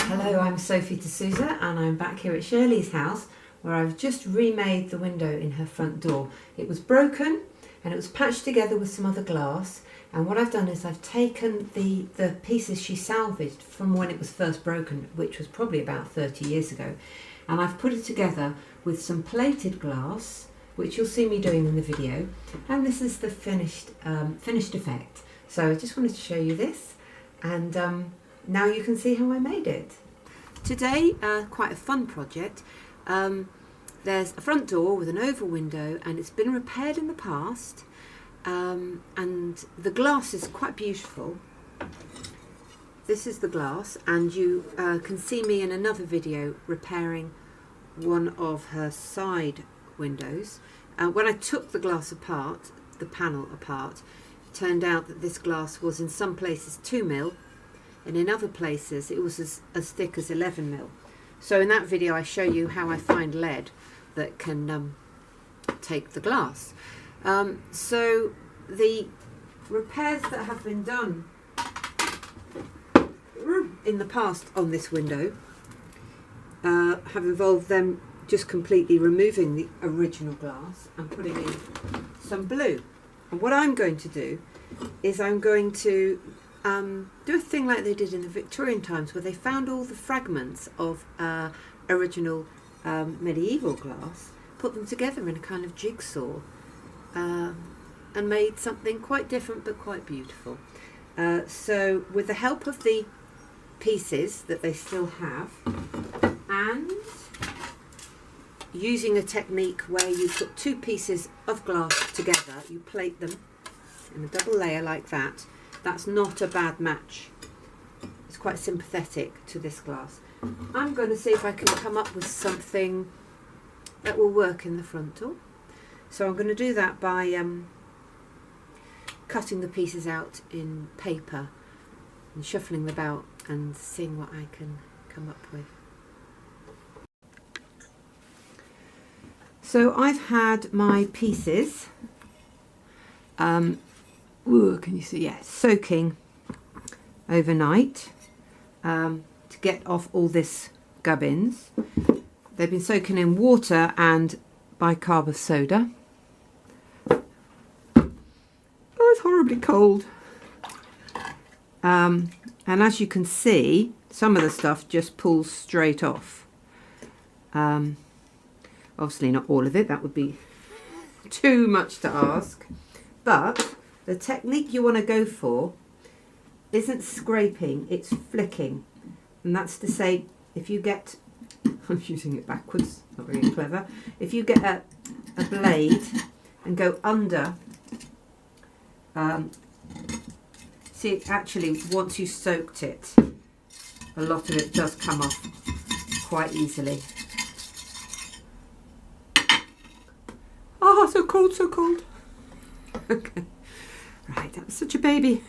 Hello, I'm Sophie D'Souza and I'm back here at Shirley's house where I've just remade the window in her front door. It was broken and it was patched together with some other glass, and what I've done is I've taken the pieces she salvaged from when it was first broken, which was probably about 30 years ago, and I've put it together with some plated glass, which you'll see me doing in the video, and this is the finished effect. So I just wanted to show you this, and now you can see how I made it. Today, quite a fun project. There's a front door with an oval window and it's been repaired in the past, and the glass is quite beautiful. This is the glass, and you can see me in another video repairing one of her side windows. When I took the glass apart, the panel apart, it turned out that this glass was in some places 2mm, and in other places it was as thick as 11mm. So in that video I show you how I find lead that can take the glass. So the repairs that have been done in the past on this window have involved them just completely removing the original glass and putting in some blue. And what I'm going to do is I'm going to do a thing like they did in the Victorian times, where they found all the fragments of original medieval glass, put them together in a kind of jigsaw, and made something quite different but quite beautiful. So with the help of the pieces that they still have, and using a technique where you put two pieces of glass together, you plate them in a double layer like that. That's not a bad match. It's quite sympathetic to this glass. I'm going to see if I can come up with something that will work in the front door. So I'm going to do that by cutting the pieces out in paper and shuffling them about and seeing what I can come up with. So I've had my pieces can you see? Yes, soaking overnight to get off all this gubbins. They've been soaking in water and bicarb of soda. Oh, it's horribly cold. And as you can see, some of the stuff just pulls straight off. Obviously not all of it, that would be too much to ask. But the technique you want to go for isn't scraping, it's flicking. And that's to say, if you get, I'm using it backwards, not very clever. If you get a blade and go under, see, actually once you soaked it, a lot of it does come off quite easily. Oh, so cold, so cold. Okay. Right, that was such a baby.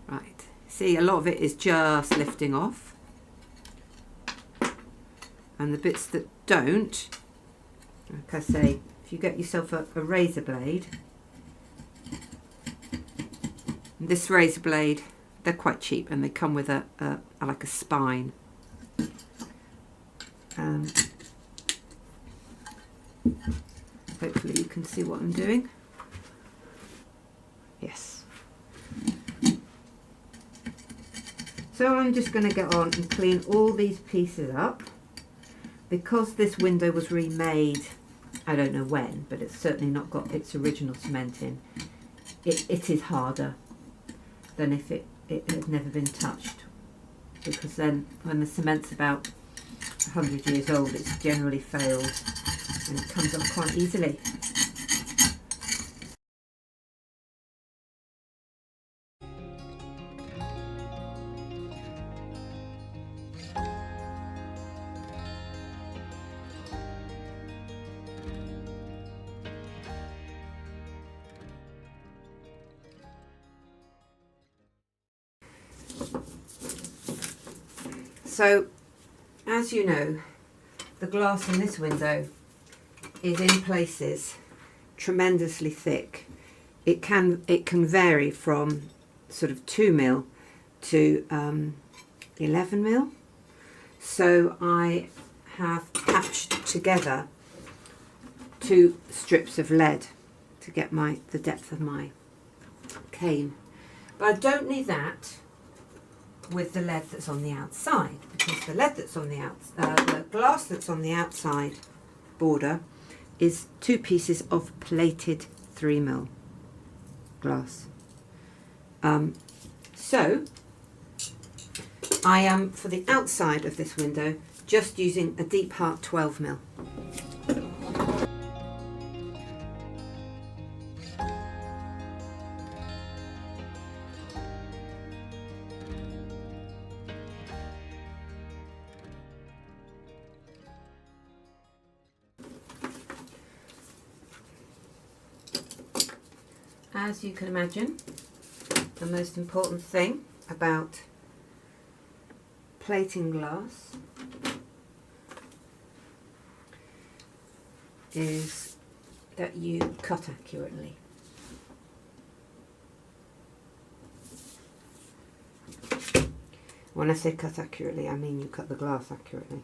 Right, see, a lot of it is just lifting off. And the bits that don't, like I say, if you get yourself a razor blade, and this razor blade, they're quite cheap and they come with a like a spine. Hopefully you can see what I'm doing. Yes. So I'm just going to get on and clean all these pieces up. Because this window was remade, I don't know when, but it's certainly not got its original cement in. It is harder than if it had never been touched. Because then when the cement's about 100 years old, it's generally failed and it comes off quite easily. So, as you know, the glass in this window is in places tremendously thick. It can vary from sort of 2mm to 11mm. So I have patched together 2 strips of lead to get the depth of my cane. But I don't need that with the lead that's on the outside, because the lead that's on the the glass that's on the outside border is 2 pieces of plated 3mm glass. So I am, for the outside of this window, just using a deep heart 12mm. As you can imagine, the most important thing about plating glass is that you cut accurately. When I say cut accurately, I mean you cut the glass accurately.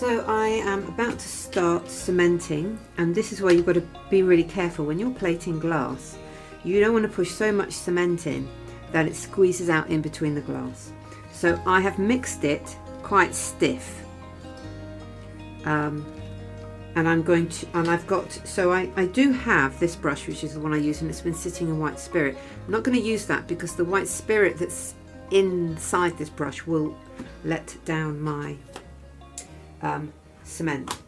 So I am about to start cementing, and this is where you've got to be really careful when you're plating glass. You don't want to push so much cement in that it squeezes out in between the glass. So I have mixed it quite stiff, and I'm going to, and I've got, so I do have this brush, which is the one I use, and it's been sitting in white spirit. I'm not going to use that because the white spirit that's inside this brush will let down my cement.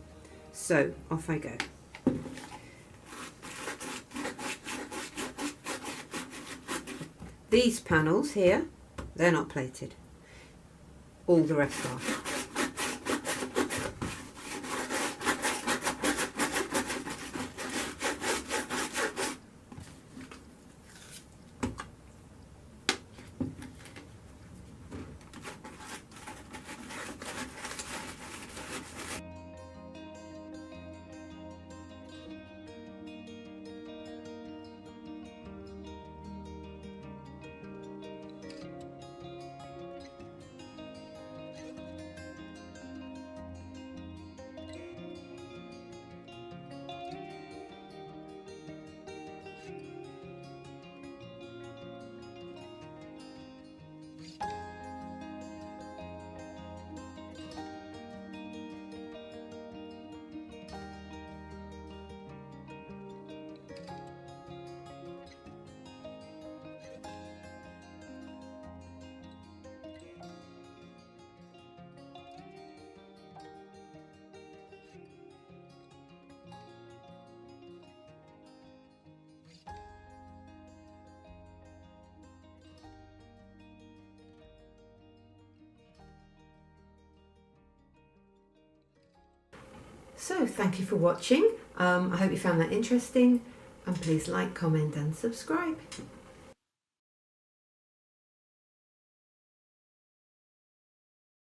So off I go. These panels here, they're not plated. All the rest are. So thank you for watching. I hope you found that interesting, and please like, comment and subscribe.